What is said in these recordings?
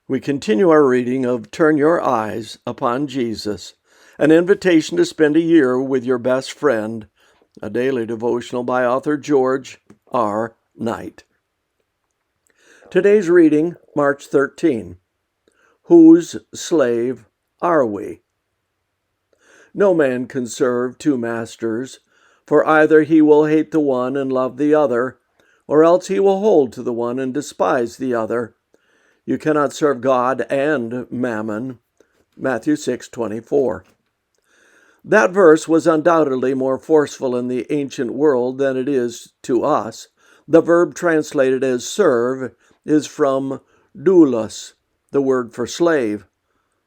We continue our reading of Turn Your Eyes Upon Jesus, an invitation to spend a year with your best friend, a daily devotional by author George R. Knight. Today's reading, March 13. Whose slave are we? No man can serve two masters, for either he will hate the one and love the other, or else he will hold to the one and despise the other. You cannot serve God and mammon. Matthew 6:24. That verse was undoubtedly more forceful in the ancient world than it is to us. The verb translated as serve is from doulos, the word for slave.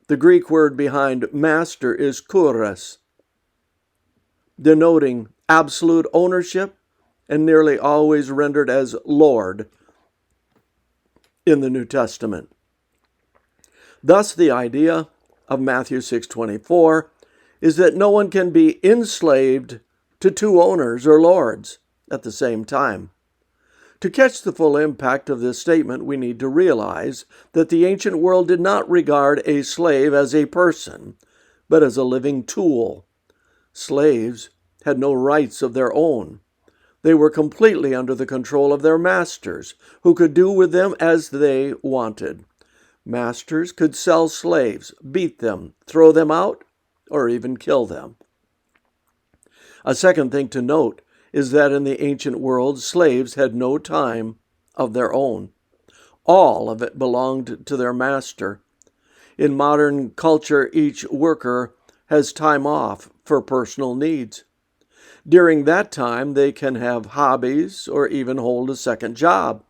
The Greek word behind master is kouros, denoting absolute ownership and nearly always rendered as Lord in the New Testament. Thus, the idea of Matthew 6:24 is that no one can be enslaved to two owners or lords at the same time. To catch the full impact of this statement, we need to realize that the ancient world did not regard a slave as a person, but as a living tool. Slaves had no rights of their own. They were completely under the control of their masters, who could do with them as they wanted. Masters could sell slaves, beat them, throw them out, or even kill them. A second thing to note is that in the ancient world, slaves had no time of their own. All of it belonged to their master. In modern culture, each worker has time off for personal needs. During that time, they can have hobbies or even hold a second job.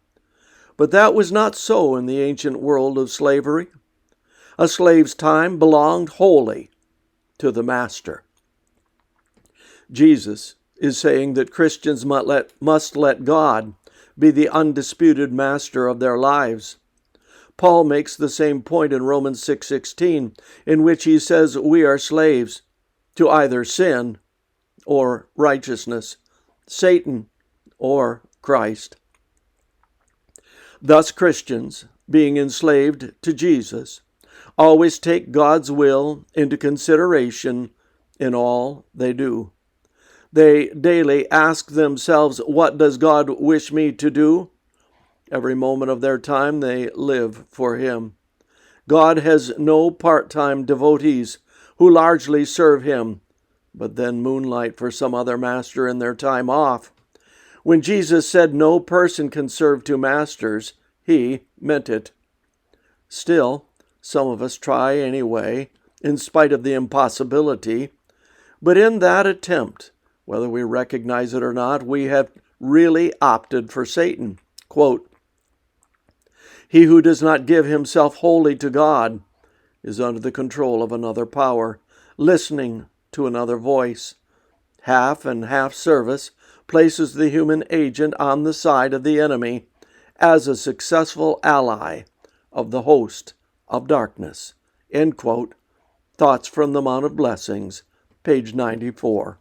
But that was not so in the ancient world of slavery. A slave's time belonged wholly to the master. Jesus is saying that Christians must let God be the undisputed master of their lives. Paul makes the same point in Romans 6:16, in which he says we are slaves to either sin or righteousness, Satan or Christ. Thus, Christians, being enslaved to Jesus, always take God's will into consideration in all they do. They daily ask themselves, what does God wish me to do? Every moment of their time they live for Him. God has no part-time devotees who largely serve Him, but then moonlight for some other master in their time off. When Jesus said no person can serve two masters, He meant it. Still, some of us try anyway, in spite of the impossibility. But in that attempt, whether we recognize it or not, we have really opted for Satan. Quote, "He who does not give himself wholly to God is under the control of another power, listening to another voice. Half and half service places the human agent on the side of the enemy as a successful ally of the host of darkness." End quote. Thoughts from the Mount of Blessings, page 94.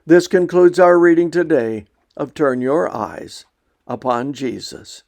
This concludes our reading today of Turn Your Eyes Upon Jesus.